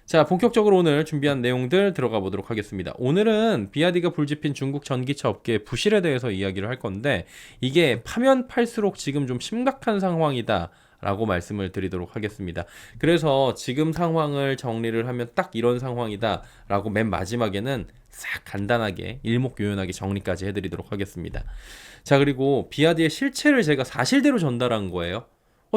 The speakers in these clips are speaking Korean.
자, 본격적으로 오늘 준비한 내용들 들어가 보도록 하겠습니다. 오늘은 비아디가 불집힌 중국 전기차 업계의 부실에 대해서 이야기를 할 건데, 이게 파면 팔수록 지금 좀 심각한 상황이다 라고 말씀을 드리도록 하겠습니다. 그래서 지금 상황을 정리를 하면 딱 이런 상황이다 라고 맨 마지막에는 싹 간단하게 일목요연하게 정리까지 해드리도록 하겠습니다. 자, 그리고 비아디의 실체를 제가 사실대로 전달한 거예요.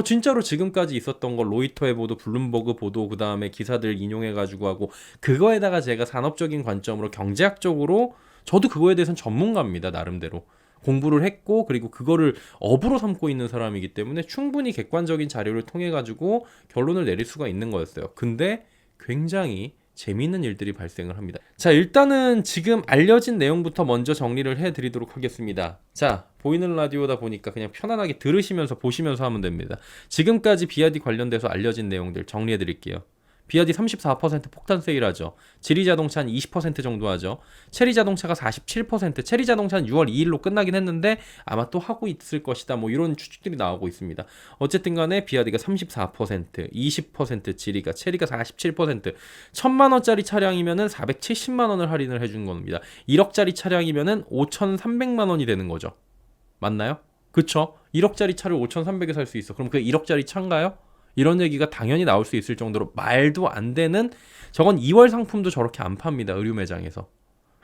진짜로 지금까지 있었던 거 로이터의 보도, 블룸버그 보도, 그 다음에 기사들 인용해가지고 하고, 그거에다가 제가 산업적인 관점으로 경제학적으로, 저도 그거에 대해서는 전문가입니다, 나름대로. 공부를 했고, 그리고 그거를 업으로 삼고 있는 사람이기 때문에 충분히 객관적인 자료를 통해가지고 결론을 내릴 수가 있는 거였어요. 근데 굉장히 재미있는 일들이 발생을 합니다. 자, 일단은 지금 알려진 내용부터 먼저 정리를 해드리도록 하겠습니다. 자, 보이는 라디오다 보니까 그냥 편안하게 들으시면서 보시면서 하면 됩니다. 지금까지 비아디 관련돼서 알려진 내용들 정리해드릴게요. 비아디 34% 폭탄 세일하죠. 지리자동차는 20% 정도 하죠. 체리자동차가 47%, 체리자동차는 6월 2일로 끝나긴 했는데 아마 또 하고 있을 것이다. 뭐 이런 추측들이 나오고 있습니다. 어쨌든 간에 비아디가 34%, 20% 지리가, 체리가 47%, 1000만 원짜리 차량이면은 470만 원을 할인을 해준 겁니다. 1억짜리 차량이면은 5,300만 원이 되는 거죠. 맞나요? 그쵸? 1억짜리 차를 5,300에 살 수 있어. 그럼 그게 1억짜리 차인가요? 이런 얘기가 당연히 나올 수 있을 정도로 말도 안 되는, 저건 2월 상품도 저렇게 안 팝니다. 의류 매장에서.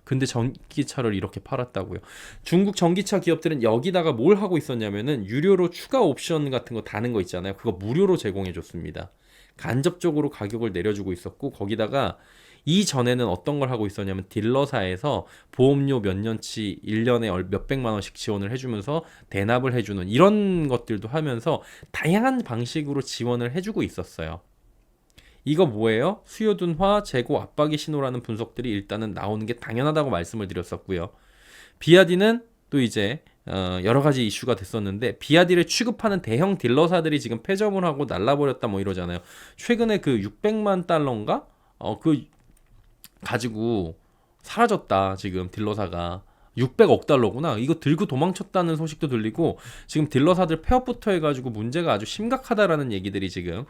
근데 전기차를 이렇게 팔았다고요. 중국 전기차 기업들은 여기다가 뭘 하고 있었냐면은 유료로 추가 옵션 같은 거 다는 거 있잖아요. 그거 무료로 제공해 줬습니다. 간접적으로 가격을 내려주고 있었고, 거기다가 이전에는 어떤 걸 하고 있었냐면 딜러사에서 보험료 몇 년치 1년에 몇백만 원씩 지원을 해주면서 대납을 해주는 이런 것들도 하면서 다양한 방식으로 지원을 해주고 있었어요. 이거 뭐예요? 수요 둔화, 재고 압박의 신호라는 분석들이 일단은 나오는 게 당연하다고 말씀을 드렸었고요. 비아디는 또 이제 여러 가지 이슈가 됐었는데, 비아디를 취급하는 대형 딜러사들이 지금 폐점을 하고 날라버렸다 뭐 이러잖아요. 최근에 그 600만 달러인가? 그 가지고 사라졌다. 지금 딜러사가 600억 달러구나. 이거 들고 도망쳤다는 소식도 들리고, 지금 딜러사들 폐업부터 해가지고 문제가 아주 심각하다라는 얘기들이 지금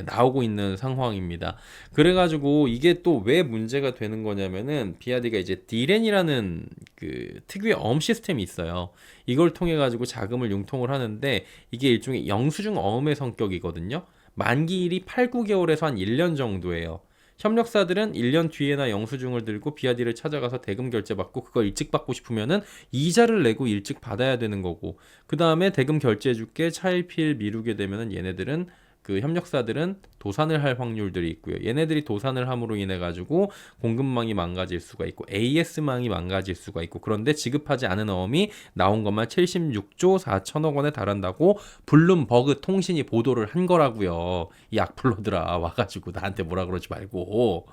나오고 있는 상황입니다. 그래가지고 이게 또 왜 문제가 되는 거냐면은, 비아디가 이제 디렌이라는 그 특유의 어음 시스템이 있어요. 이걸 통해 가지고 자금을 융통을 하는데, 이게 일종의 영수증 어음의 성격이거든요. 만기일이 8, 9개월에서 한 1년 정도예요. 협력사들은 1년 뒤에나 영수증을 들고 비아디를 찾아가서 대금 결제받고, 그거 일찍 받고 싶으면은 이자를 내고 일찍 받아야 되는 거고, 그 다음에 대금 결제해줄게 차일피일 미루게 되면은 얘네들은, 그 협력사들은 도산을 할 확률들이 있고요. 얘네들이 도산을 함으로 인해 가지고 공급망이 망가질 수가 있고 AS망이 망가질 수가 있고, 그런데 지급하지 않은 어음이 나온 것만 76조 4천억 원에 달한다고 블룸버그 통신이 보도를 한 거라고요. 이 악플러들아, 와가지고 나한테 뭐라 그러지 말고.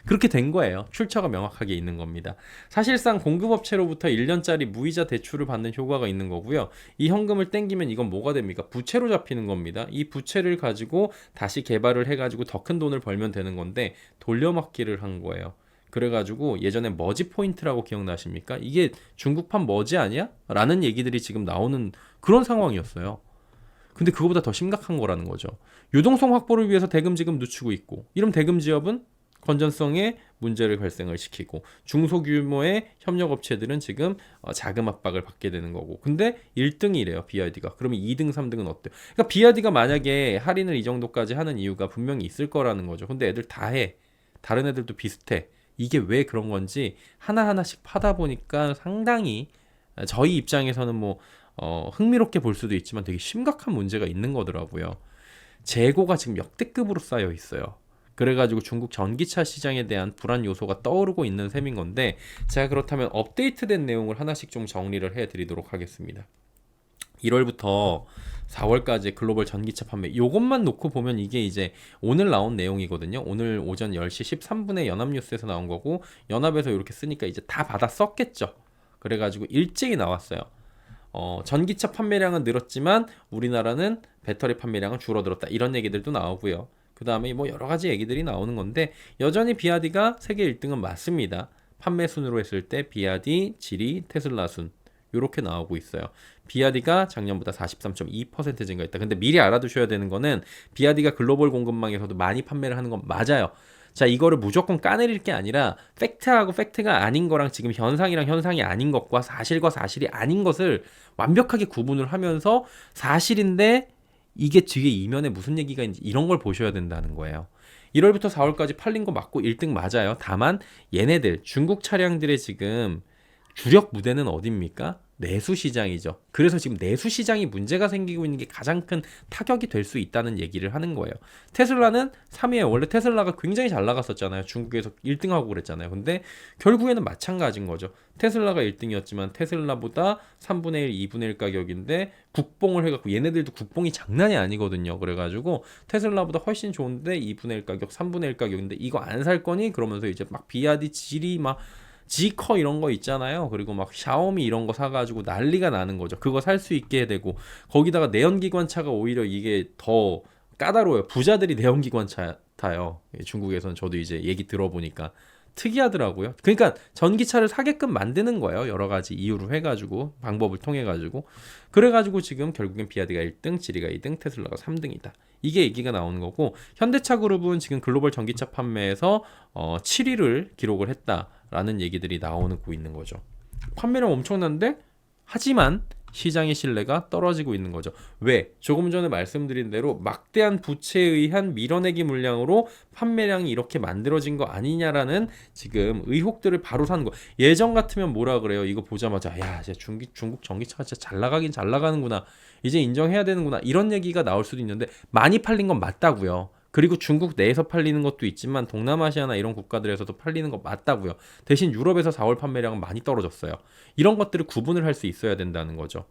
그렇게 된 거예요. 출처가 명확하게 있는 겁니다. 사실상 공급업체로부터 1년짜리 무이자 대출을 받는 효과가 있는 거고요. 이 현금을 땡기면 이건 뭐가 됩니까? 부채로 잡히는 겁니다. 이 부채를 가지고 다시 개발을 해가지고 더 큰 돈을 벌면 되는 건데, 돌려막기를 한 거예요. 그래가지고 예전에 머지 포인트라고 기억나십니까? 이게 중국판 머지 아니야? 라는 얘기들이 지금 나오는 그런 상황이었어요. 근데 그거보다 더 심각한 거라는 거죠. 유동성 확보를 위해서 대금 지금 늦추고 있고, 이런 대금 지업은 건전성에 문제를 발생을 시키고, 중소규모의 협력업체들은 지금 자금 압박을 받게 되는 거고. 근데 1등이래요 비아디가. 그러면 2등 3등은 어때요? 그러니까 비아디가 만약에 할인을 이 정도까지 하는 이유가 분명히 있을 거라는 거죠. 근데 애들 다 해. 다른 애들도 비슷해. 이게 왜 그런 건지 하나하나씩 파다 보니까 상당히, 저희 입장에서는 뭐 흥미롭게 볼 수도 있지만 되게 심각한 문제가 있는 거더라고요. 재고가 지금 역대급으로 쌓여 있어요. 그래가지고 중국 전기차 시장에 대한 불안 요소가 떠오르고 있는 셈인 건데, 제가 그렇다면 업데이트된 내용을 하나씩 좀 정리를 해드리도록 하겠습니다. 1월부터 4월까지 글로벌 전기차 판매, 요것만 놓고 보면 이게 이제 오늘 나온 내용이거든요. 오늘 오전 10시 13분에 연합뉴스에서 나온 거고, 연합에서 이렇게 쓰니까 이제 다 받아 썼겠죠. 그래가지고 일찍이 나왔어요. 전기차 판매량은 늘었지만 우리나라는 배터리 판매량은 줄어들었다, 이런 얘기들도 나오고요. 그 다음에 뭐 여러 가지 얘기들이 나오는 건데, 여전히 비아디가 세계 1등은 맞습니다. 판매 순으로 했을 때 비아디, 지리, 테슬라 순 이렇게 나오고 있어요. 비아디가 작년보다 43.2% 증가했다. 근데 미리 알아두셔야 되는 거는, 비아디가 글로벌 공급망에서도 많이 판매를 하는 건 맞아요. 자, 이거를 무조건 까내릴 게 아니라 팩트하고 팩트가 아닌 거랑 지금 현상이랑 현상이 아닌 것과 사실과 사실이 아닌 것을 완벽하게 구분을 하면서 사실인데 이게 뒤에 이면에 무슨 얘기가 있는지 이런 걸 보셔야 된다는 거예요. 1월부터 4월까지 팔린 거 맞고 1등 맞아요. 다만 얘네들 중국 차량들의 지금 주력 무대는 어디입니까? 내수 시장이죠. 그래서 지금 내수 시장이 문제가 생기고 있는 게 가장 큰 타격이 될 수 있다는 얘기를 하는 거예요. 테슬라는 3위에 원래 테슬라가 굉장히 잘 나갔었잖아요. 중국에서 1등하고 그랬잖아요. 근데 결국에는 마찬가지인 거죠. 테슬라가 1등이었지만 테슬라보다 3분의 1, 2분의 1 가격인데 국뽕을 해갖고 얘네들도 국뽕이 장난이 아니거든요. 그래가지고 테슬라보다 훨씬 좋은데 2분의 1 가격, 3분의 1 가격인데 이거 안 살 거니? 그러면서 이제 막 비아디, 지리 막 지커 이런 거 있잖아요. 그리고 막 샤오미 이런 거 사가지고 난리가 나는 거죠. 그거 살 수 있게 되고 거기다가 내연기관차가 오히려 이게 더 까다로워요. 부자들이 내연기관차 타요. 중국에서는 저도 이제 얘기 들어보니까 특이하더라고요. 그러니까 전기차를 사게끔 만드는 거예요. 여러 가지 이유로 해가지고 방법을 통해가지고 그래가지고 지금 결국엔 비아디가 1등, 지리가 2등, 테슬라가 3등이다. 이게 얘기가 나오는 거고 현대차 그룹은 지금 글로벌 전기차 판매에서 7위를 기록을 했다라는 얘기들이 나오고 있는 거죠. 판매량 엄청난데 하지만 시장의 신뢰가 떨어지고 있는 거죠. 왜? 조금 전에 말씀드린 대로 막대한 부채에 의한 밀어내기 물량으로 판매량이 이렇게 만들어진 거 아니냐라는 지금 의혹들을 바로 사는 거. 예전 같으면 뭐라 그래요? 이거 보자마자 야, 이제 중국 전기차가 진짜 잘 나가긴 잘 나가는구나. 이제 인정해야 되는구나. 이런 얘기가 나올 수도 있는데 많이 팔린 건 맞다고요. 그리고 중국 내에서 팔리는 것도 있지만 동남아시아나 이런 국가들에서도 팔리는 거 맞다고요. 대신 유럽에서 4월 판매량은 많이 떨어졌어요. 이런 것들을 구분을 할 수 있어야 된다는 거죠.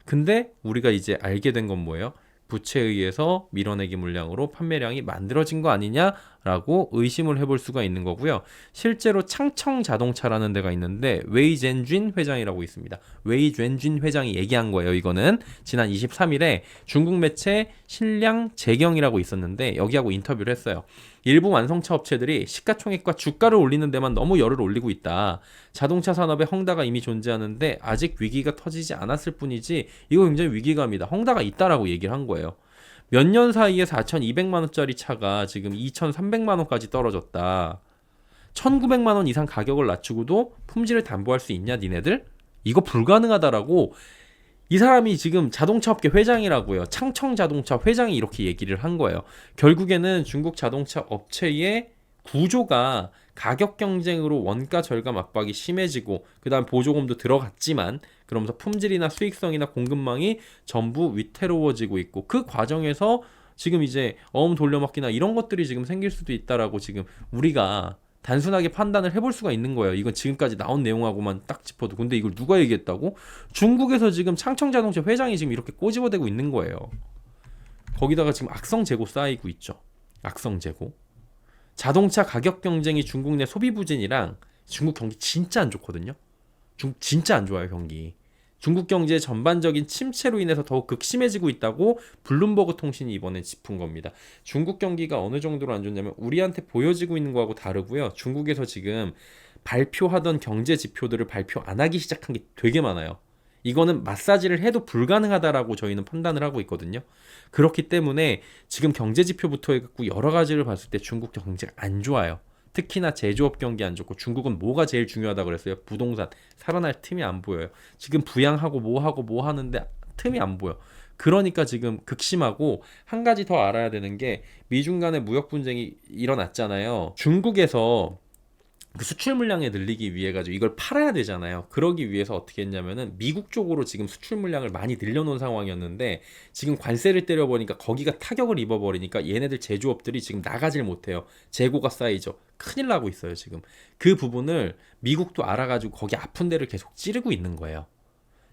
근데 우리가 이제 알게 된 건 뭐예요? 부채에 의해서 밀어내기 물량으로 판매량이 만들어진 거 아니냐라고 의심을 해볼 수가 있는 거고요. 실제로 창청 자동차라는 데가 있는데 웨이 젠쥔 회장이라고 있습니다. 웨이 젠쥔 회장이 얘기한 거예요. 이거는 지난 23일에 중국 매체 신량 재경이라고 있었는데 여기하고 인터뷰를 했어요. 일부 완성차 업체들이 시가총액과 주가를 올리는 데만 너무 열을 올리고 있다. 자동차 산업에 헝다가 이미 존재하는데 아직 위기가 터지지 않았을 뿐이지 이거 굉장히 위기감이다. 헝다가 있다라고 얘기를 한 거예요. 몇 년 사이에 4,200만 원짜리 차가 지금 2,300만 원까지 떨어졌다. 1,900만 원 이상 가격을 낮추고도 품질을 담보할 수 있냐 니네들? 이거 불가능하다라고 이 사람이 지금 자동차 업계 회장이라고요. 창청 자동차 회장이 이렇게 얘기를 한 거예요. 결국에는 중국 자동차 업체의 구조가 가격 경쟁으로 원가 절감 압박이 심해지고 그다음 보조금도 들어갔지만 그러면서 품질이나 수익성이나 공급망이 전부 위태로워지고 있고 그 과정에서 지금 이제 어음 돌려막기나 이런 것들이 지금 생길 수도 있다라고 지금 우리가 단순하게 판단을 해볼 수가 있는 거예요. 이건 지금까지 나온 내용하고만 딱 짚어도. 근데 이걸 누가 얘기했다고? 중국에서 지금 창청자동차 회장이 지금 이렇게 꼬집어대고 있는 거예요. 거기다가 지금 악성 재고 쌓이고 있죠. 악성 재고. 자동차 가격 경쟁이 중국 내 소비 부진이랑 중국 경기 진짜 안 좋거든요. 진짜 안 좋아요, 경기. 중국 경제의 전반적인 침체로 인해서 더욱 극심해지고 있다고 블룸버그 통신이 이번에 짚은 겁니다. 중국 경기가 어느 정도로 안 좋냐면 우리한테 보여지고 있는 거하고 다르고요. 중국에서 지금 발표하던 경제 지표들을 발표 안 하기 시작한 게 되게 많아요. 이거는 마사지를 해도 불가능하다라고 저희는 판단을 하고 있거든요. 그렇기 때문에 지금 경제 지표부터 해갖고 여러 가지를 봤을 때 중국 경제가 안 좋아요. 특히나 제조업 경기 안 좋고 중국은 뭐가 제일 중요하다고 그랬어요? 부동산. 살아날 틈이 안 보여요. 지금 부양하고 뭐 하는데 틈이 안 보여. 그러니까 지금 극심하고 한 가지 더 알아야 되는 게 미중 간의 무역 분쟁이 일어났잖아요. 중국에서 그 수출 물량을 늘리기 위해 가지고 이걸 팔아야 되잖아요. 그러기 위해서 어떻게 했냐면은 미국 쪽으로 지금 수출 물량을 많이 늘려놓은 상황이었는데 지금 관세를 때려버리니까 거기가 타격을 입어버리니까 얘네들 제조업들이 지금 나가질 못해요. 재고가 쌓이죠. 큰일 나고 있어요 지금. 그 부분을 미국도 알아가지고 거기 아픈 데를 계속 찌르고 있는 거예요.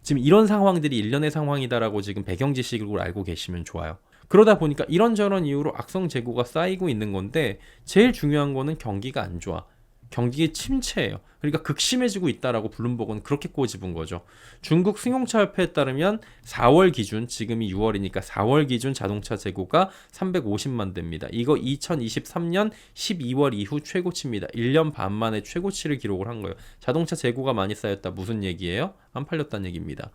지금 이런 상황들이 일련의 상황이다라고 지금 배경 지식으로 알고 계시면 좋아요. 그러다 보니까 이런저런 이유로 악성 재고가 쌓이고 있는 건데 제일 중요한 거는 경기가 안 좋아. 경기의 침체예요. 그러니까 극심해지고 있다라고 블룸버그는 그렇게 꼬집은 거죠. 중국 승용차협회에 따르면 4월 기준, 지금이 6월이니까 4월 기준 자동차 재고가 350만 대입니다. 이거 2023년 12월 이후 최고치입니다. 1년 반 만에 최고치를 기록을 한 거예요. 자동차 재고가 많이 쌓였다. 무슨 얘기예요? 안 팔렸다는 얘기입니다.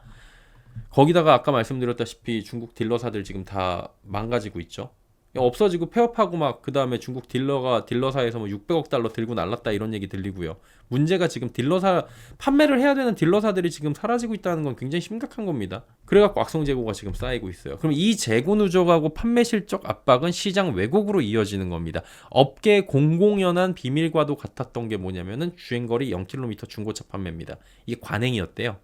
거기다가 아까 말씀드렸다시피 중국 딜러사들 지금 다 망가지고 있죠. 없어지고 폐업하고 막 그다음에 중국 딜러사에서 뭐 600억 달러 들고 날랐다 이런 얘기 들리고요. 문제가 지금 딜러사 판매를 해야 되는 딜러사들이 지금 사라지고 있다는 건 굉장히 심각한 겁니다. 그래갖고 악성 재고가 지금 쌓이고 있어요. 그럼 이 재고 누적하고 판매 실적 압박은 시장 왜곡으로 이어지는 겁니다. 업계 공공연한 비밀과도 같았던 게 뭐냐면은 주행거리 0km 중고차 판매입니다. 이게 관행이었대요.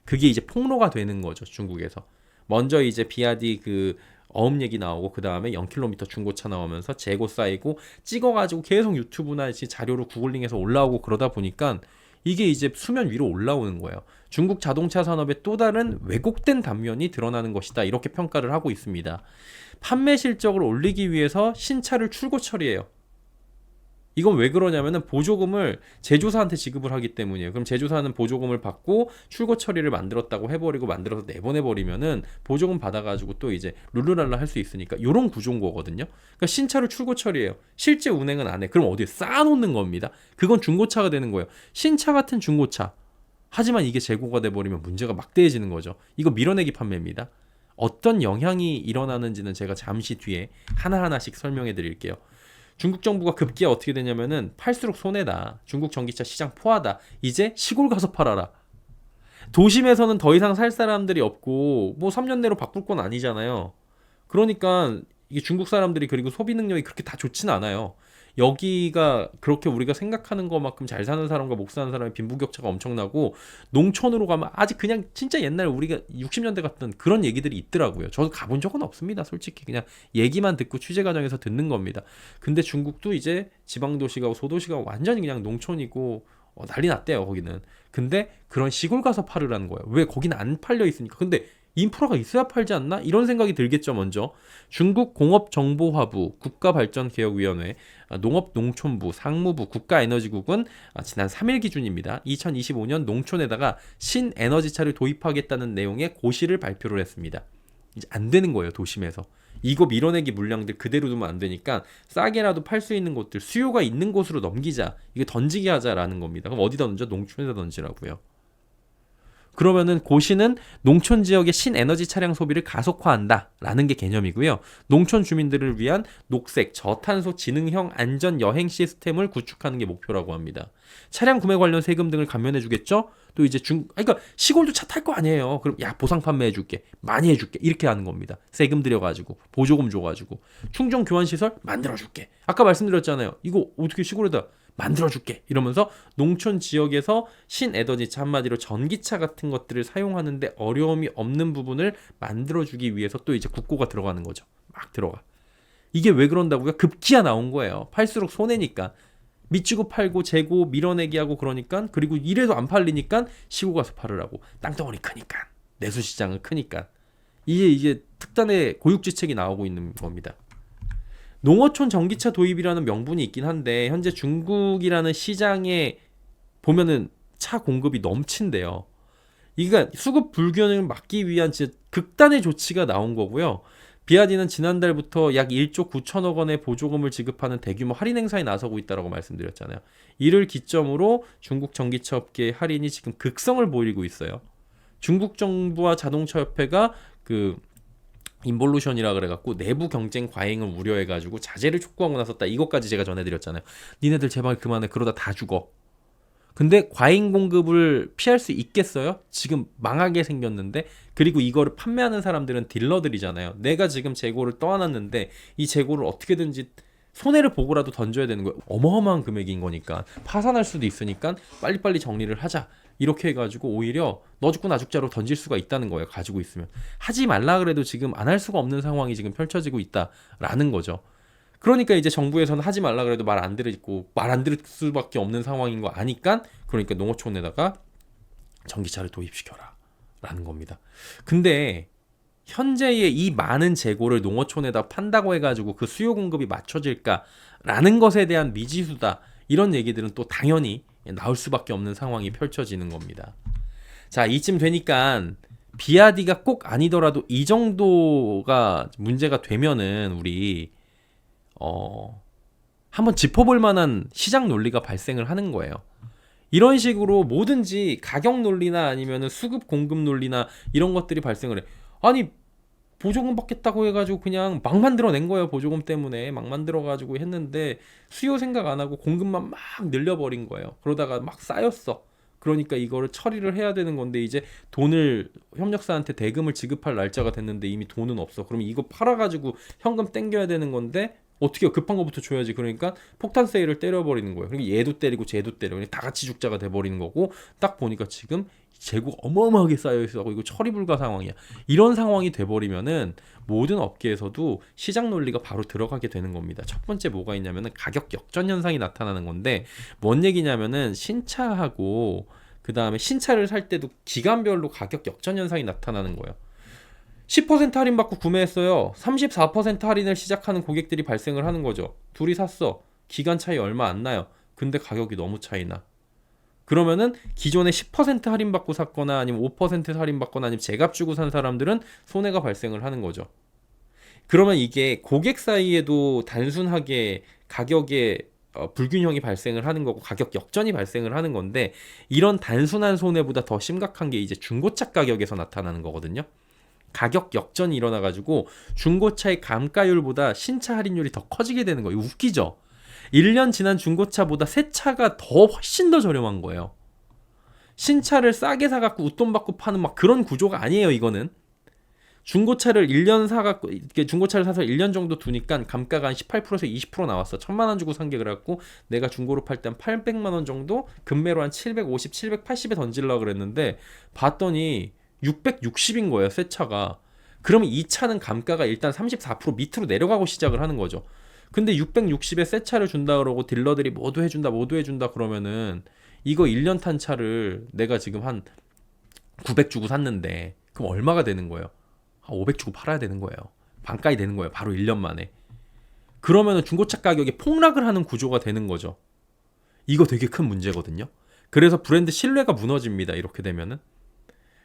그게 이제 폭로가 되는 거죠, 중국에서. 먼저 이제 비아디 그 어음 얘기 나오고 그 다음에 0km 중고차 나오면서 재고 쌓이고 찍어가지고 계속 유튜브나 자료로 구글링해서 올라오고 그러다 보니까 이게 이제 수면 위로 올라오는 거예요. 중국 자동차 산업의 또 다른 왜곡된 단면이 드러나는 것이다. 이렇게 평가를 하고 있습니다. 판매 실적을 올리기 위해서 신차를 출고 처리해요. 이건 왜 그러냐면은 보조금을 제조사한테 지급을 하기 때문이에요. 그럼 제조사는 보조금을 받고 출고 처리를 만들었다고 해버리고 만들어서 내보내버리면은 보조금 받아가지고 또 이제 룰루랄라 할 수 있으니까 이런 구조인 거거든요. 그러니까 신차를 출고 처리해요. 실제 운행은 안 해. 그럼 어디에 쌓아놓는 겁니다. 그건 중고차가 되는 거예요. 신차 같은 중고차. 하지만 이게 재고가 돼버리면 문제가 막대해지는 거죠. 이거 밀어내기 판매입니다. 어떤 영향이 일어나는지는 제가 잠시 뒤에 하나하나씩 설명해 드릴게요. 중국 정부가 급기야 어떻게 되냐면은 팔수록 손해다. 중국 전기차 시장 포화다. 이제 시골 가서 팔아라. 도심에서는 더 이상 살 사람들이 없고 뭐 3년 내로 바꿀 건 아니잖아요. 그러니까 이게 중국 사람들이 그리고 소비 능력이 그렇게 다 좋지는 않아요. 여기가 그렇게 우리가 생각하는 것만큼 잘 사는 사람과 못 사는 사람의 빈부격차가 엄청나고 농촌으로 가면 아직 그냥 진짜 옛날 우리가 60년대 같던 그런 얘기들이 있더라고요. 저도 가본 적은 없습니다. 솔직히 그냥 얘기만 듣고 취재 과정에서 듣는 겁니다. 근데 중국도 이제 지방도시가 소도시가 완전히 그냥 농촌이고 난리 났대요 거기는. 근데 그런 시골 가서 팔으라는 거예요. 왜 거기는 안 팔려 있으니까. 근데 인프라가 있어야 팔지 않나? 이런 생각이 들겠죠. 먼저 중국 공업정보화부, 국가발전개혁위원회, 농업농촌부, 상무부, 국가에너지국은 지난 3일 기준입니다. 2025년 농촌에다가 신에너지차를 도입하겠다는 내용의 고시를 발표를 했습니다. 이제 안 되는 거예요. 도심에서. 이거 밀어내기 물량들 그대로 두면 안 되니까 싸게라도 팔 수 있는 곳들, 수요가 있는 곳으로 넘기자. 이거 던지게 하자라는 겁니다. 그럼 어디다 던져? 농촌에다 던지라고요. 그러면은 고시는 농촌 지역의 신에너지 차량 소비를 가속화한다라는 게 개념이고요. 농촌 주민들을 위한 녹색, 저탄소, 지능형 안전 여행 시스템을 구축하는 게 목표라고 합니다. 차량 구매 관련 세금 등을 감면해 주겠죠? 또 이제 그러니까 시골도 차 탈 거 아니에요. 그럼 야 보상 판매해 줄게, 많이 해줄게 이렇게 하는 겁니다. 세금 들여가지고 보조금 줘가지고 충전 교환 시설 만들어 줄게. 아까 말씀드렸잖아요. 이거 어떻게 시골에다 만들어줄게 이러면서 농촌 지역에서 신에너지차 한마디로 전기차 같은 것들을 사용하는데 어려움이 없는 부분을 만들어주기 위해서 또 이제 국고가 들어가는 거죠. 막 들어가. 이게 왜 그런다고요? 급기야 나온 거예요. 팔수록 손해니까. 미치고 팔고 재고 밀어내기 하고 그러니까 그리고 이래도 안 팔리니까 시골 가서 팔으라고. 땅덩어리 크니까. 내수시장은 크니까. 이게 특단의 고육지책이 나오고 있는 겁니다. 농어촌 전기차 도입이라는 명분이 있긴 한데 현재 중국이라는 시장에 보면은 차 공급이 넘친대요. 이게 수급 불균형을 막기 위한 진짜 극단의 조치가 나온 거고요. 비아디는 지난달부터 약 1조 9천억 원의 보조금을 지급하는 대규모 할인 행사에 나서고 있다고 말씀드렸잖아요. 이를 기점으로 중국 전기차 업계의 할인이 지금 극성을 보이고 있어요. 중국 정부와 자동차 협회가 그 인볼루션이라 그래갖고 내부 경쟁 과잉을 우려해가지고 자제를 촉구하고 나섰다. 이것까지 제가 전해드렸잖아요. 니네들 제발 그만해. 그러다 다 죽어. 근데 과잉 공급을 피할 수 있겠어요? 지금 망하게 생겼는데 그리고 이거를 판매하는 사람들은 딜러들이잖아요. 내가 지금 재고를 떠안았는데 이 재고를 어떻게든지 손해를 보고라도 던져야 되는 거예요. 어마어마한 금액인 거니까 파산할 수도 있으니까 빨리빨리 정리를 하자. 이렇게 해가지고 오히려 너 죽고 나 죽자로 던질 수가 있다는 거예요. 가지고 있으면. 하지 말라 그래도 지금 안 할 수가 없는 상황이 지금 펼쳐지고 있다라는 거죠. 그러니까 이제 정부에서는 하지 말라 그래도 말 안 들을 수밖에 없는 상황인 거 아니까 그러니까 농어촌에다가 전기차를 도입시켜라 라는 겁니다. 근데 현재의 이 많은 재고를 농어촌에다 판다고 해가지고 그 수요 공급이 맞춰질까라는 것에 대한 미지수다. 이런 얘기들은 또 당연히 나올 수밖에 없는 상황이 펼쳐지는 겁니다. 자, 이쯤 되니까 비아디가 꼭 아니더라도 이 정도가 문제가 되면은 우리 한번 짚어볼 만한 시장 논리가 발생을 하는 거예요. 이런 식으로 뭐든지 가격 논리나 아니면은 수급 공급 논리나 이런 것들이 발생을 해. 아니 보조금 받겠다고 해가지고 그냥 막 만들어낸 거예요. 보조금 때문에 막 만들어가지고 했는데 수요 생각 안 하고 공급만 막 늘려버린 거예요. 그러다가 막 쌓였어. 그러니까 이거를 처리를 해야 되는 건데 이제 돈을 협력사한테 대금을 지급할 날짜가 됐는데 이미 돈은 없어. 그럼 이거 팔아가지고 현금 땡겨야 되는 건데 어떻게 급한 거부터 줘야지. 그러니까 폭탄 세일을 때려버리는 거예요. 그러니까 얘도 때리고 쟤도 때려. 그냥 다 같이 죽자가 돼버리는 거고 딱 보니까 지금 재고가 어마어마하게 쌓여 있어. 이거 처리 불가 상황이야. 이런 상황이 돼버리면은 모든 업계에서도 시장 논리가 바로 들어가게 되는 겁니다. 첫 번째 뭐가 있냐면은 가격 역전 현상이 나타나는 건데 뭔 얘기냐면은 신차하고 그 다음에 신차를 살 때도 기간별로 가격 역전 현상이 나타나는 거예요. 10% 할인받고 구매했어요. 34% 할인을 시작하는 고객들이 발생을 하는 거죠. 둘이 샀어. 기간 차이 얼마 안 나요. 근데 가격이 너무 차이나. 그러면은 기존에 10% 할인받고 샀거나 아니면 5% 할인받거나 아니면 제값 주고 산 사람들은 손해가 발생을 하는 거죠. 그러면 이게 고객 사이에도 단순하게 가격에 불균형이 발생을 하는 거고 가격 역전이 발생을 하는 건데 이런 단순한 손해보다 더 심각한 게 이제 중고차 가격에서 나타나는 거거든요. 가격 역전이 일어나가지고 중고차의 감가율보다 신차 할인율이 더 커지게 되는 거예요. 웃기죠? 1년 지난 중고차보다 새 차가 더 훨씬 더 저렴한 거예요. 신차를 싸게 사갖고 웃돈 받고 파는 막 그런 구조가 아니에요. 이거는 중고차를 1년 사갖고 중고차를 사서 1년 정도 두니까 감가가 한 18%에서 20% 나왔어. 1,000만 원 주고 산 게 그래갖고 내가 중고로 팔 때 한 800만 원 정도 금매로 한 750, 780에 던질라 그랬는데 봤더니 660인 거예요. 새 차가. 그러면 이 차는 감가가 일단 34% 밑으로 내려가고 시작을 하는 거죠. 근데 660에 새 차를 준다 그러고 딜러들이 모두 해준다 그러면은 이거 1년 탄 차를 내가 지금 한 900 주고 샀는데 그럼 얼마가 되는 거예요? 한 500 주고 팔아야 되는 거예요. 반가이 되는 거예요. 바로 1년 만에. 그러면은 중고차 가격이 폭락을 하는 구조가 되는 거죠. 이거 되게 큰 문제거든요. 그래서 브랜드 신뢰가 무너집니다. 이렇게 되면은.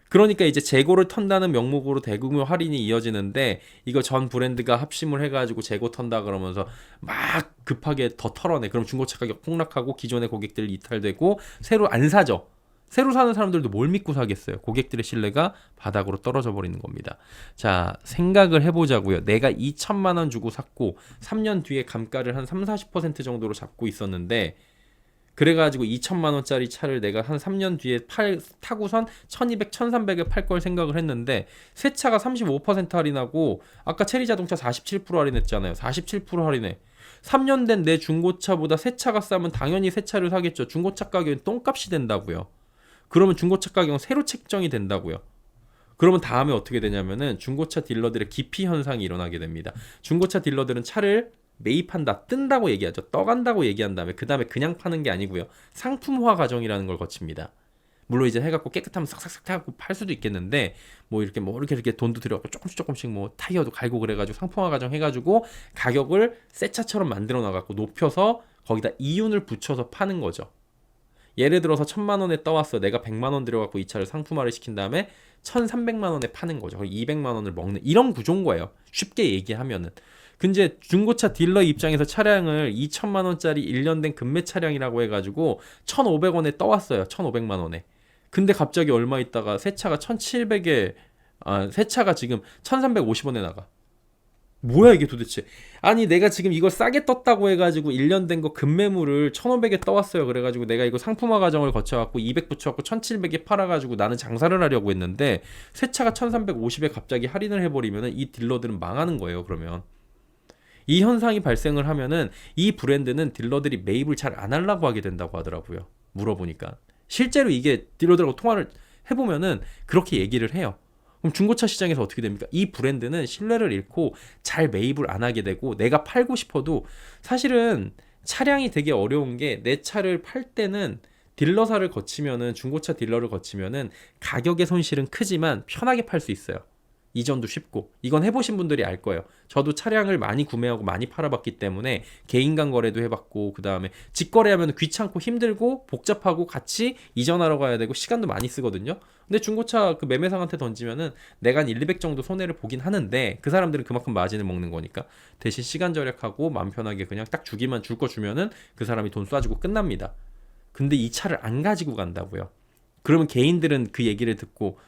그러니까 이제 재고를 턴다는 명목으로 대규모 할인이 이어지는데 이거 전 브랜드가 합심을 해가지고 재고 턴다 그러면서 막 급하게 더 털어내. 그럼 중고차 가격 폭락하고 기존의 고객들 이탈되고 새로 안 사죠. 새로 사는 사람들도 뭘 믿고 사겠어요. 고객들의 신뢰가 바닥으로 떨어져 버리는 겁니다. 자, 생각을 해보자고요. 내가 2천만 원 주고 샀고 3년 뒤에 감가를 한 3, 40% 정도로 잡고 있었는데 그래가지고 2천만 원짜리 차를 내가 한 3년 뒤에 타고선 1200, 1300에 팔 걸 생각을 했는데 새 차가 35% 할인하고 아까 체리 자동차 47% 할인했잖아요. 47% 할인해. 3년 된 내 중고차보다 새 차가 싸면 당연히 새 차를 사겠죠. 중고차 가격은 똥값이 된다고요. 그러면 중고차 가격은 새로 책정이 된다고요. 그러면 다음에 어떻게 되냐면은 중고차 딜러들의 기피 현상이 일어나게 됩니다. 중고차 딜러들은 차를 매입한다, 뜬다고 얘기하죠. 떠간다고 얘기한 다음에 그 다음에 그냥 파는 게 아니고요. 상품화 과정이라는 걸 거칩니다. 물론 이제 해갖고 깨끗하면 싹싹싹 해갖고 팔 수도 있겠는데 뭐 이렇게 돈도 들여갖고 조금씩 뭐 타이어도 갈고 그래가지고 상품화 과정 해가지고 가격을 새 차처럼 만들어 나갖고 높여서 거기다 이윤을 붙여서 파는 거죠. 예를 들어서 1,000만 원에 떠왔어. 내가 100만 원 들여갖고 이 차를 상품화를 시킨 다음에 1,300만 원에 파는 거죠. 200만 원을 먹는 이런 구조인 거예요. 쉽게 얘기하면은. 근데 중고차 딜러 입장에서 차량을 2천만 원짜리 1년 된 금매 차량이라고 해가지고 1,500원에 떠왔어요. 1,500만 원에. 근데 갑자기 얼마 있다가 새 차가 1,700에 새 차가 지금 1,350원에 나가. 뭐야 이게 도대체. 아니 내가 지금 이걸 싸게 떴다고 해가지고 1년 된 거 금매물을 1,500에 떠왔어요. 그래가지고 내가 이거 상품화 과정을 거쳐갖고 200 붙여갖고 1,700에 팔아가지고 나는 장사를 하려고 했는데 새 차가 1,350에 갑자기 할인을 해버리면 이 딜러들은 망하는 거예요. 그러면 이 현상이 발생을 하면은 이 브랜드는 딜러들이 매입을 잘 안 하려고 하게 된다고 하더라고요. 물어보니까 실제로 이게 딜러들하고 통화를 해보면은 그렇게 얘기를 해요. 그럼 중고차 시장에서 어떻게 됩니까? 이 브랜드는 신뢰를 잃고 잘 매입을 안 하게 되고 내가 팔고 싶어도 사실은 차량이 되게 어려운 게 내 차를 팔 때는 딜러사를 거치면은 중고차 딜러를 거치면은 가격의 손실은 크지만 편하게 팔 수 있어요. 이전도 쉽고 이건 해보신 분들이 알 거예요. 저도 차량을 많이 구매하고 많이 팔아봤기 때문에 개인 간 거래도 해봤고 그 다음에 직거래하면 귀찮고 힘들고 복잡하고 같이 이전하러 가야 되고 시간도 많이 쓰거든요. 근데 중고차 그 매매상한테 던지면은 내가 한 1, 200 정도 손해를 보긴 하는데 그 사람들은 그만큼 마진을 먹는 거니까 대신 시간 절약하고 마음 편하게 그냥 딱 주기만 줄 거 주면은 그 사람이 돈 쏴주고 끝납니다. 근데 이 차를 안 가지고 간다고요. 그러면 개인들은 그 얘기를 듣고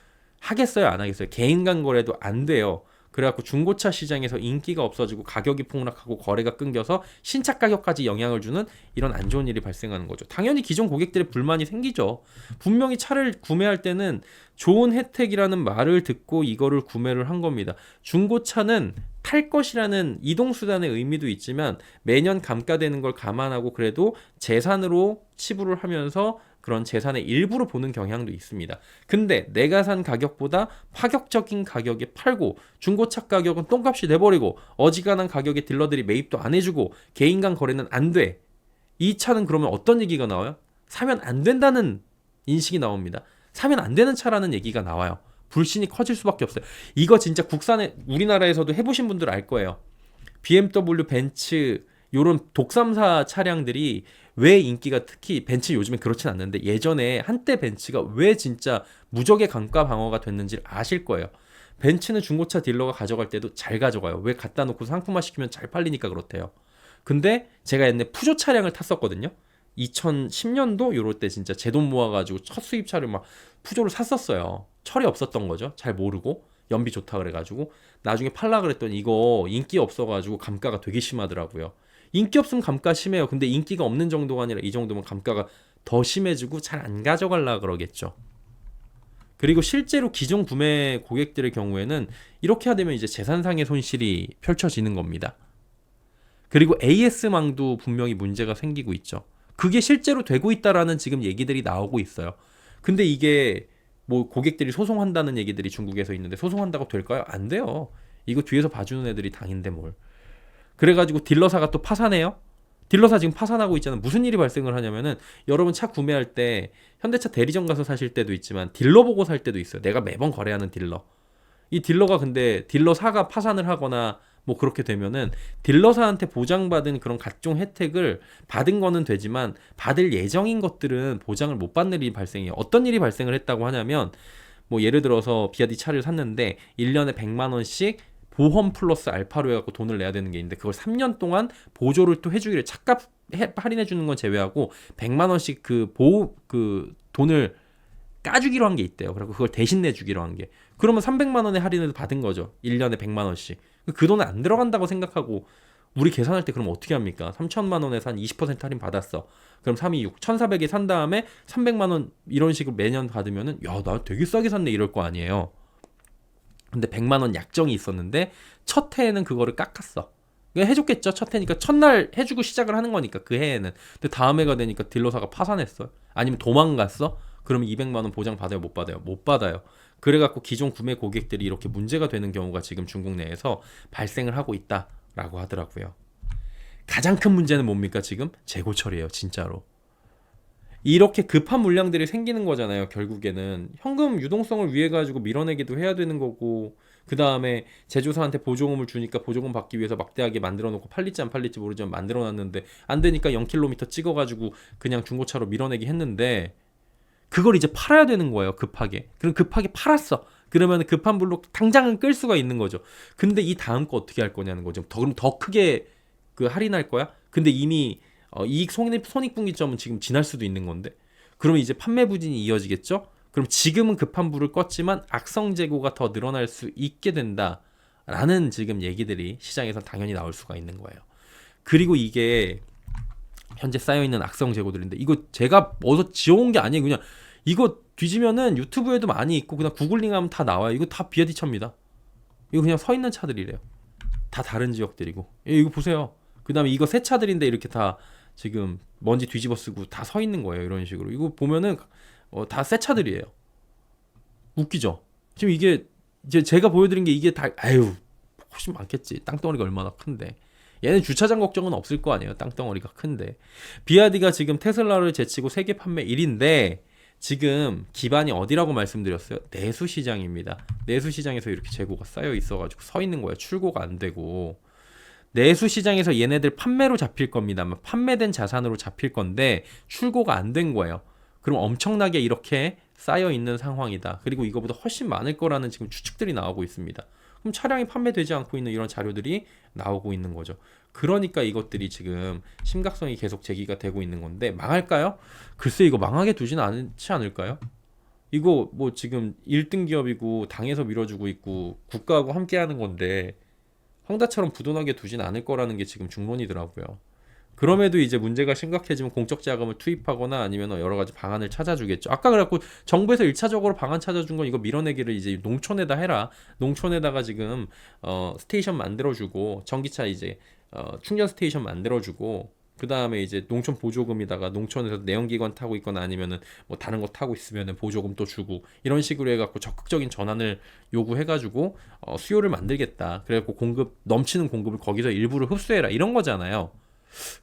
하겠어요 안 하겠어요? 개인 간 거래도 안 돼요. 그래갖고 중고차 시장에서 인기가 없어지고 가격이 폭락하고 거래가 끊겨서 신차 가격까지 영향을 주는 이런 안 좋은 일이 발생하는 거죠. 당연히 기존 고객들의 불만이 생기죠. 분명히 차를 구매할 때는 좋은 혜택이라는 말을 듣고 이거를 구매를 한 겁니다. 중고차는 탈 것이라는 이동수단의 의미도 있지만 매년 감가되는 걸 감안하고 그래도 재산으로 치부를 하면서 그런 재산의 일부를 보는 경향도 있습니다. 근데 내가 산 가격보다 파격적인 가격에 팔고 중고차 가격은 똥값이 돼버리고 어지간한 가격에 딜러들이 매입도 안 해주고 개인 간 거래는 안 돼. 이 차는 그러면 어떤 얘기가 나와요? 사면 안 된다는 인식이 나옵니다. 사면 안 되는 차라는 얘기가 나와요. 불신이 커질 수밖에 없어요. 이거 진짜 국산에 우리나라에서도 해보신 분들 알 거예요. BMW, 벤츠 요런 독삼사 차량들이 왜 인기가 특히 벤츠 요즘엔 그렇진 않는데 예전에 한때 벤츠가 왜 진짜 무적의 감가 방어가 됐는지 아실 거예요. 벤츠는 중고차 딜러가 가져갈 때도 잘 가져가요. 왜 갖다 놓고 상품화 시키면 잘 팔리니까 그렇대요. 근데 제가 옛날에 푸조 차량을 탔었거든요. 2010년도 요럴 때 진짜 제 돈 모아가지고 첫 수입차를 막 푸조를 샀었어요. 철이 없었던 거죠. 잘 모르고 연비 좋다 그래가지고 나중에 팔라 그랬더니 이거 인기 없어가지고 감가가 되게 심하더라고요. 인기 없으면 감가 심해요. 근데 인기가 없는 정도가 아니라 이 정도면 감가가 더 심해지고 잘 안 가져갈라 그러겠죠. 그리고 실제로 기존 구매 고객들의 경우에는 이렇게 하되면 이제 재산상의 손실이 펼쳐지는 겁니다. 그리고 AS망도 분명히 문제가 생기고 있죠. 그게 실제로 되고 있다라는 지금 얘기들이 나오고 있어요. 근데 이게 뭐 고객들이 소송한다는 얘기들이 중국에서 있는데 소송한다고 될까요? 안 돼요. 이거 뒤에서 봐주는 애들이 당인데 뭘. 그래가지고 딜러사가 또 파산해요. 딜러사 지금 파산하고 있잖아요. 무슨 일이 발생을 하냐면은 여러분 차 구매할 때 현대차 대리점 가서 사실 때도 있지만 딜러 보고 살 때도 있어요. 내가 매번 거래하는 딜러. 이 딜러가 근데 딜러사가 파산을 하거나 뭐 그렇게 되면은 딜러사한테 보장받은 그런 각종 혜택을 받은 거는 되지만 받을 예정인 것들은 보장을 못 받는 일이 발생해요. 어떤 일이 발생을 했다고 하냐면 뭐 예를 들어서 비아디 차를 샀는데 1년에 100만 원씩 보험 플러스 알파로 해갖고 돈을 내야 되는 게 있는데 그걸 3년 동안 보조를 또 해주기를 차값 할인해 주는 건 제외하고 100만 원씩 그 돈을 까주기로 한 게 있대요. 그리고 그걸 대신 내주기로 한 게. 그러면 300만 원의 할인을 받은 거죠. 1년에 100만 원씩. 그 돈은 안 들어간다고 생각하고 우리 계산할 때 그럼 어떻게 합니까? 3천만 원에서 한 20% 할인 받았어. 그럼 3이 6, 1,400에 산 다음에 300만 원 이런 식으로 매년 받으면은 야, 나 되게 싸게 샀네 이럴 거 아니에요. 근데 100만 원 약정이 있었는데 첫 해에는 그거를 깎았어. 해줬겠죠. 첫 해니까 첫날 해주고 시작을 하는 거니까 그 해에는. 근데 다음 해가 되니까 딜러사가 파산했어. 아니면 도망갔어. 그러면 200만 원 보장 받아요? 못 받아요? 못 받아요. 그래갖고 기존 구매 고객들이 이렇게 문제가 되는 경우가 지금 중국 내에서 발생을 하고 있다라고 하더라고요. 가장 큰 문제는 뭡니까 지금? 재고 처리예요. 진짜로. 이렇게 급한 물량들이 생기는 거잖아요. 결국에는 현금 유동성을 위해 가지고 밀어내기도 해야 되는 거고 그 다음에 제조사한테 보조금을 주니까 보조금 받기 위해서 막대하게 만들어 놓고 팔릴지 안 팔릴지 모르지만 만들어 놨는데 안 되니까 0km 찍어 가지고 그냥 중고차로 밀어내기 했는데 그걸 이제 팔아야 되는 거예요. 급하게. 그럼 급하게 팔았어. 그러면 급한 불로 당장은 끌 수가 있는 거죠. 근데 이 다음 거 어떻게 할 거냐는 거죠. 그럼 더 크게 그 할인할 거야? 근데 이미 이익 손익분기점은 지금 지날 수도 있는 건데 그러면 이제 판매 부진이 이어지겠죠? 그럼 지금은 급한 불을 껐지만 악성 재고가 더 늘어날 수 있게 된다라는 지금 얘기들이 시장에서 당연히 나올 수가 있는 거예요. 그리고 이게 현재 쌓여있는 악성 재고들인데 이거 제가 어디서 지어온 게 아니에요. 그냥 이거 뒤지면은 유튜브에도 많이 있고 그냥 구글링하면 다 나와요. 이거 다 비아디 차입니다. 이거 그냥 서 있는 차들이래요. 다 다른 지역들이고 이거 보세요. 그 다음에 이거 새 차들인데 이렇게 다 지금 먼지 뒤집어 쓰고 다 서 있는 거예요. 이런 식으로. 이거 보면은 다 새 차들이에요. 웃기죠? 지금 이게 이제 제가 보여드린 게 이게 다 아유 훨씬 많겠지. 땅덩어리가 얼마나 큰데. 얘는 주차장 걱정은 없을 거 아니에요. 땅덩어리가 큰데. 비아디가 지금 테슬라를 제치고 세계 판매 1위인데 지금 기반이 어디라고 말씀드렸어요? 내수시장입니다. 내수시장에서 이렇게 재고가 쌓여 있어가지고 서 있는 거예요. 출고가 안 되고. 내수시장에서 얘네들 판매로 잡힐 겁니다. 판매된 자산으로 잡힐 건데 출고가 안 된 거예요. 그럼 엄청나게 이렇게 쌓여 있는 상황이다. 그리고 이거보다 훨씬 많을 거라는 지금 추측들이 나오고 있습니다. 그럼 차량이 판매되지 않고 있는 이런 자료들이 나오고 있는 거죠. 그러니까 이것들이 지금 심각성이 계속 제기가 되고 있는 건데 망할까요? 글쎄 이거 망하게 두지는 않지 않을까요? 이거 뭐 지금 1등 기업이고 당에서 밀어주고 있고 국가하고 함께 하는 건데 황다처럼 부도나게 두진 않을 거라는 게 지금 중론이더라고요. 그럼에도 이제 문제가 심각해지면 공적 자금을 투입하거나 아니면 여러 가지 방안을 찾아주겠죠. 아까 그래갖고 정부에서 1차적으로 방안 찾아준 건 이거 밀어내기를 이제 농촌에다 해라. 농촌에다가 지금 스테이션 만들어주고 전기차 이제 충전 스테이션 만들어주고 그 다음에 이제 농촌 보조금에다가 농촌에서 내연기관 타고 있거나 아니면은 뭐 다른 거 타고 있으면은 보조금 또 주고 이런 식으로 해갖고 적극적인 전환을 요구해가지고 수요를 만들겠다. 그래갖고 공급 넘치는 공급을 거기서 일부를 흡수해라 이런 거잖아요.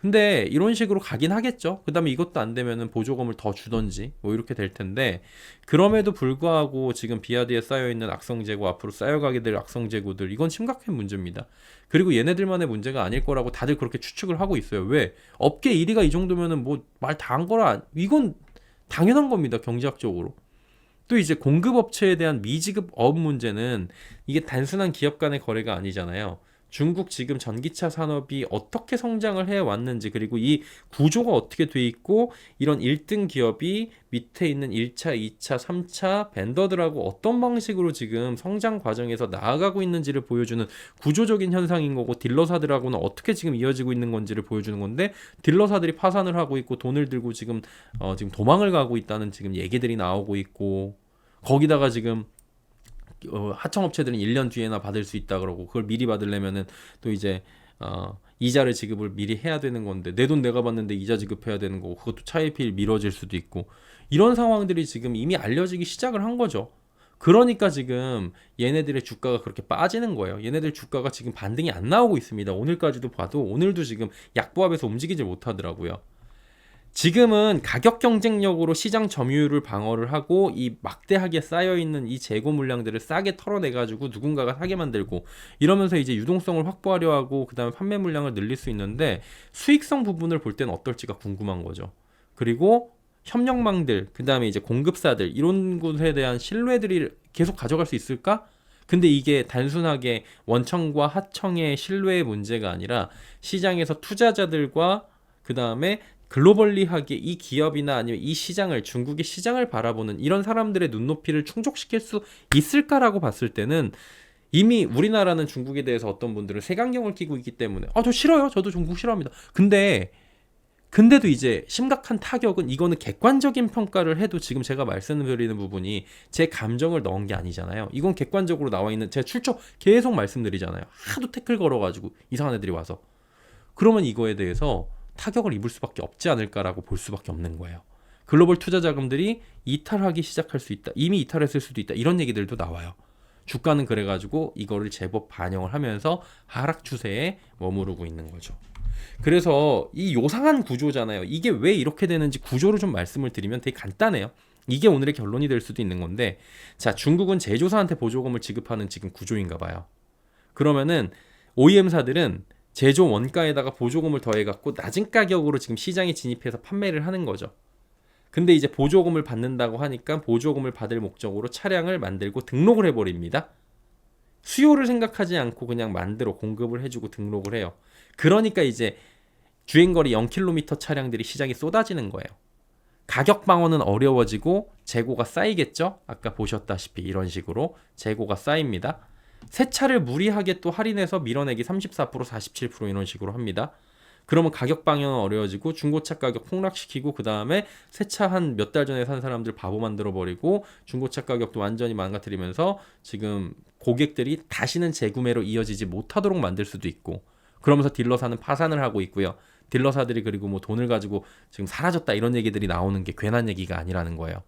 근데 이런 식으로 가긴 하겠죠. 그 다음에 이것도 안 되면은 보조금을 더 주던지 뭐 이렇게 될 텐데 그럼에도 불구하고 지금 비아드에 쌓여있는 악성재고 앞으로 쌓여가게 될 악성재고들 이건 심각한 문제입니다. 그리고 얘네들만의 문제가 아닐 거라고 다들 그렇게 추측을 하고 있어요. 왜? 업계 1위가 이 정도면은 뭐 말 다 한 거라 이건 당연한 겁니다. 경제학적으로. 또 이제 공급업체에 대한 미지급 문제는 이게 단순한 기업 간의 거래가 아니잖아요. 중국 지금 전기차 산업이 어떻게 성장을 해왔는지 그리고 이 구조가 어떻게 돼 있고 이런 1등 기업이 밑에 있는 1차, 2차, 3차 벤더들하고 어떤 방식으로 지금 성장 과정에서 나아가고 있는지를 보여주는 구조적인 현상인 거고 딜러사들하고는 어떻게 지금 이어지고 있는 건지를 보여주는 건데 딜러사들이 파산을 하고 있고 돈을 들고 지금 지금 도망을 가고 있다는 지금 얘기들이 나오고 있고 거기다가 지금 하청업체들은 1년 뒤에나 받을 수 있다 그러고 그걸 미리 받으려면은 또 이제 이자를 지급을 미리 해야 되는 건데 내 돈 내가 받는데 이자 지급해야 되는 거고 그것도 차일피일 미뤄질 수도 있고 이런 상황들이 지금 이미 알려지기 시작을 한 거죠. 그러니까 지금 얘네들의 주가가 그렇게 빠지는 거예요. 얘네들 주가가 지금 반등이 안 나오고 있습니다. 오늘까지도 봐도 오늘도 지금 약보합에서 움직이지 못하더라고요. 지금은 가격 경쟁력으로 시장 점유율을 방어를 하고 이 막대하게 쌓여있는 이 재고 물량들을 싸게 털어내가지고 누군가가 사게 만들고 이러면서 이제 유동성을 확보하려 하고 그 다음에 판매 물량을 늘릴 수 있는데 수익성 부분을 볼 때는 어떨지가 궁금한 거죠. 그리고 협력망들, 그 다음에 이제 공급사들 이런 곳에 대한 신뢰들이 계속 가져갈 수 있을까? 근데 이게 단순하게 원청과 하청의 신뢰의 문제가 아니라 시장에서 투자자들과 그 다음에 글로벌리하게 이 기업이나 아니면 이 시장을 중국의 시장을 바라보는 이런 사람들의 눈높이를 충족시킬 수 있을까라고 봤을 때는 이미 우리나라는 중국에 대해서 어떤 분들은 색안경을 끼고 있기 때문에 저 싫어요. 저도 중국 싫어합니다. 근데도 이제 심각한 타격은 이거는 객관적인 평가를 해도 지금 제가 말씀드리는 부분이 제 감정을 넣은 게 아니잖아요. 이건 객관적으로 나와 있는 제가 출처 계속 말씀드리잖아요. 하도 태클 걸어가지고 이상한 애들이 와서 그러면 이거에 대해서 타격을 입을 수밖에 없지 않을까라고 볼 수밖에 없는 거예요. 글로벌 투자 자금들이 이탈하기 시작할 수 있다. 이미 이탈했을 수도 있다. 이런 얘기들도 나와요. 주가는 그래가지고 이거를 제법 반영을 하면서 하락 추세에 머무르고 있는 거죠. 그래서 이 요상한 구조잖아요. 이게 왜 이렇게 되는지 구조를 좀 말씀을 드리면 되게 간단해요. 이게 오늘의 결론이 될 수도 있는 건데 자, 중국은 제조사한테 보조금을 지급하는 지금 구조인가 봐요. 그러면은 OEM사들은 제조 원가에다가 보조금을 더해갖고 낮은 가격으로 지금 시장에 진입해서 판매를 하는 거죠. 근데 이제 보조금을 받는다고 하니까 보조금을 받을 목적으로 차량을 만들고 등록을 해버립니다. 수요를 생각하지 않고 그냥 만들어 공급을 해주고 등록을 해요. 그러니까 이제 주행거리 0km 차량들이 시장에 쏟아지는 거예요. 가격 방어는 어려워지고 재고가 쌓이겠죠? 아까 보셨다시피 이런 식으로 재고가 쌓입니다. 새 차를 무리하게 또 할인해서 밀어내기 34%, 47% 이런 식으로 합니다. 그러면 가격 방향은 어려워지고 중고차 가격 폭락시키고 그 다음에 새 차 한 몇 달 전에 산 사람들 바보 만들어버리고 중고차 가격도 완전히 망가뜨리면서 지금 고객들이 다시는 재구매로 이어지지 못하도록 만들 수도 있고 그러면서 딜러사는 파산을 하고 있고요. 딜러사들이 그리고 뭐 돈을 가지고 지금 사라졌다 이런 얘기들이 나오는 게 괜한 얘기가 아니라는 거예요.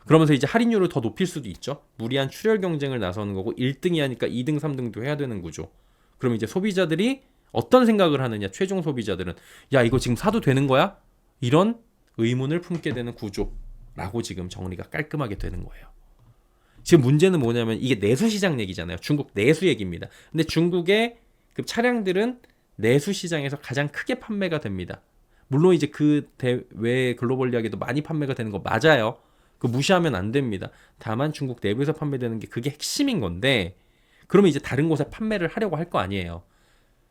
그러면서 이제 할인율을 더 높일 수도 있죠. 무리한 출혈 경쟁을 나서는 거고 1등이 하니까 2등, 3등도 해야 되는 구조. 그럼 이제 소비자들이 어떤 생각을 하느냐. 최종 소비자들은 야 이거 지금 사도 되는 거야? 이런 의문을 품게 되는 구조라고 지금 정리가 깔끔하게 되는 거예요. 지금 문제는 뭐냐면 이게 내수 시장 얘기잖아요. 중국 내수 얘기입니다. 근데 중국의 그 차량들은 내수 시장에서 가장 크게 판매가 됩니다. 물론 이제 그 대외 글로벌리하게도 많이 판매가 되는 거 맞아요. 그 무시하면 안 됩니다. 다만 중국 내부에서 판매되는 게 그게 핵심인 건데 그러면 이제 다른 곳에 판매를 하려고 할 거 아니에요.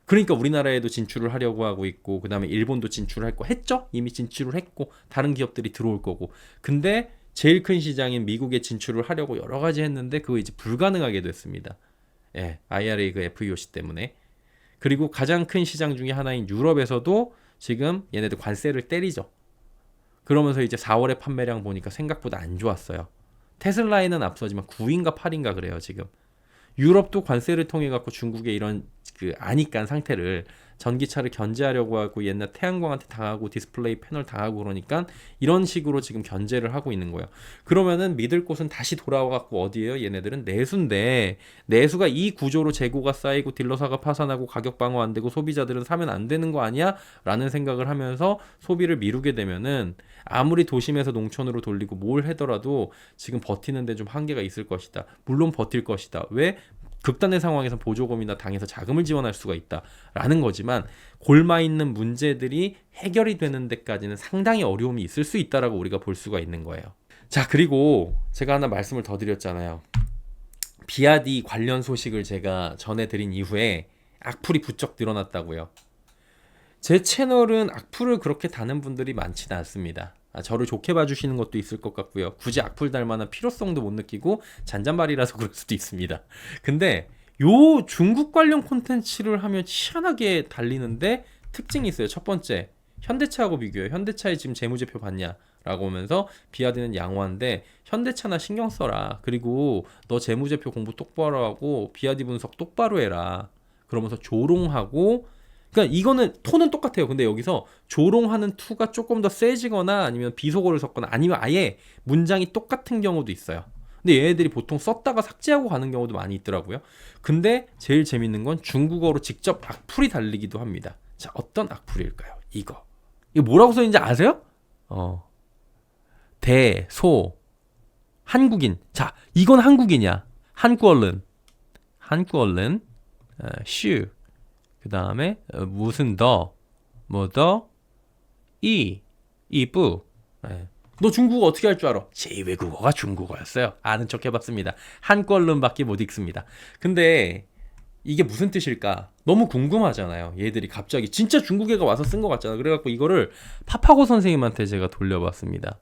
그러니까 우리나라에도 진출을 하려고 하고 있고 그 다음에 일본도 진출을 할 거 했죠? 이미 진출을 했고 다른 기업들이 들어올 거고 근데 제일 큰 시장인 미국에 진출을 하려고 여러 가지 했는데 그거 이제 불가능하게 됐습니다. 예, IRA 그 FEOC 때문에. 그리고 가장 큰 시장 중에 하나인 유럽에서도 지금 얘네들 관세를 때리죠. 그러면서 이제 4월에 판매량 보니까 생각보다 안 좋았어요. 테슬라에는 앞서지만 9인가 8인가 그래요, 지금. 유럽도 관세를 통해 갖고 중국의 이런 그 아니깐 상태를 전기차를 견제하려고 하고 옛날 태양광한테 당하고 디스플레이 패널 당하고 그러니까 이런 식으로 지금 견제를 하고 있는 거예요. 그러면은 믿을 곳은 다시 돌아와 갖고 어디예요? 얘네들은 내수인데 내수가 이 구조로 재고가 쌓이고 딜러사가 파산하고 가격 방어 안 되고 소비자들은 사면 안 되는 거 아니야? 라는 생각을 하면서 소비를 미루게 되면은 아무리 도심에서 농촌으로 돌리고 뭘 하더라도 지금 버티는데 좀 한계가 있을 것이다. 물론 버틸 것이다. 왜? 극단의 상황에서 보조금이나 당에서 자금을 지원할 수가 있다라는 거지만 골마 있는 문제들이 해결이 되는 데까지는 상당히 어려움이 있을 수 있다라고 우리가 볼 수가 있는 거예요. 자, 그리고 제가 하나 말씀을 더 드렸잖아요. 비아디 관련 소식을 제가 전해드린 이후에 악플이 부쩍 늘어났다고요. 제 채널은 악플을 그렇게 다는 분들이 많지는 않습니다. 저를 좋게 봐주시는 것도 있을 것 같고요. 굳이 악플 달 만한 필요성도 못 느끼고 잔잔바리라서 그럴 수도 있습니다. 근데 요 중국 관련 콘텐츠를 하면 희한하게 달리는데 특징이 있어요. 첫 번째, 현대차하고 비교해요. 현대차의 지금 재무제표 봤냐? 라고 하면서 비아디는 양호한데 현대차나 신경 써라. 그리고 너 재무제표 공부 똑바로 하고 비아디 분석 똑바로 해라. 그러면서 조롱하고 그러니까 이거는 톤은 똑같아요. 근데 여기서 조롱하는 투가 조금 더 세지거나 아니면 비속어를 섞거나 아니면 아예 문장이 똑같은 경우도 있어요. 근데 얘네들이 보통 썼다가 삭제하고 가는 경우도 많이 있더라고요. 근데 제일 재밌는 건 중국어로 직접 악플이 달리기도 합니다. 자, 어떤 악플일까요? 이거 뭐라고 써있는지 아세요? 대, 한국인. 자, 이건 한국인이야. 한국어른, 슈. 그 다음에 무슨 이뿌. 너 중국어 어떻게 할 줄 알아? 제 외국어가 중국어였어요. 아는 척 해봤습니다. 한글론밖에 못 읽습니다. 근데 이게 무슨 뜻일까? 너무 궁금하잖아요. 얘들이 갑자기 진짜 중국애가 와서 쓴 것 같잖아. 그래갖고 이거를 파파고 선생님한테 제가 돌려봤습니다.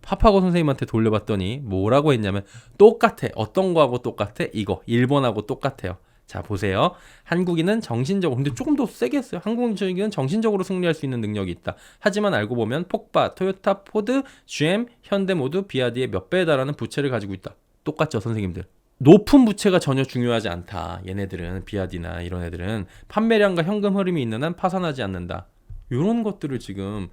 파파고 선생님한테 돌려봤더니 뭐라고 했냐면 똑같아. 어떤 거하고 똑같아? 이거 일본하고 똑같아요. 자, 보세요. 한국인은 정신적으로, 근데 조금 더 세게 했어요. 한국인은 정신적으로 승리할 수 있는 능력이 있다. 하지만 알고 보면 폭바, 토요타, 포드, GM, 현대 모두 비아디의 몇 배에 달하는 부채를 가지고 있다. 똑같죠, 선생님들. 높은 부채가 전혀 중요하지 않다. 얘네들은, 비아디나 이런 애들은 판매량과 현금 흐름이 있는 한 파산하지 않는다. 이런 것들을 지금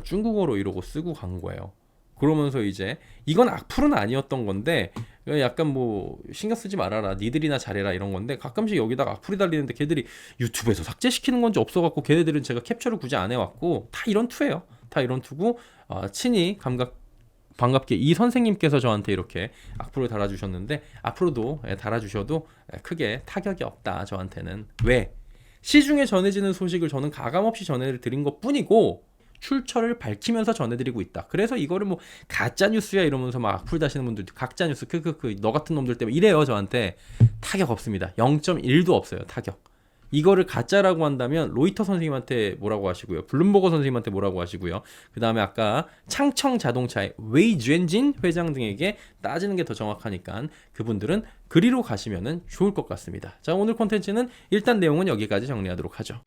중국어로 이러고 쓰고 간 거예요. 그러면서 이제 이건 악플은 아니었던 건데 약간 뭐 신경 쓰지 말아라, 니들이나 잘해라 이런 건데 가끔씩 여기다가 악플이 달리는데 걔들이 유튜브에서 삭제시키는 건지 없어갖고 걔네들은 제가 캡처를 굳이 안 해왔고 다 이런 투예요. 다 이런 투고 친히 반갑게 이 선생님께서 저한테 이렇게 악플을 달아주셨는데 앞으로도 달아주셔도 크게 타격이 없다. 저한테는. 왜? 시중에 전해지는 소식을 저는 가감없이 전해드린 것 뿐이고 출처를 밝히면서 전해드리고 있다. 그래서 이거를 뭐 가짜뉴스야 이러면서 막 악플 다시는 분들도 가짜뉴스 너 같은 놈들 때문에 이래요. 저한테 타격 없습니다. 0.1도 없어요. 타격. 이거를 가짜라고 한다면 로이터 선생님한테 뭐라고 하시고요. 블룸버거 선생님한테 뭐라고 하시고요. 그 다음에 아까 창청 자동차의 웨이 주엔진 회장 등에게 따지는 게 더 정확하니까 그분들은 그리로 가시면 좋을 것 같습니다. 자, 오늘 콘텐츠는 일단 내용은 여기까지 정리하도록 하죠.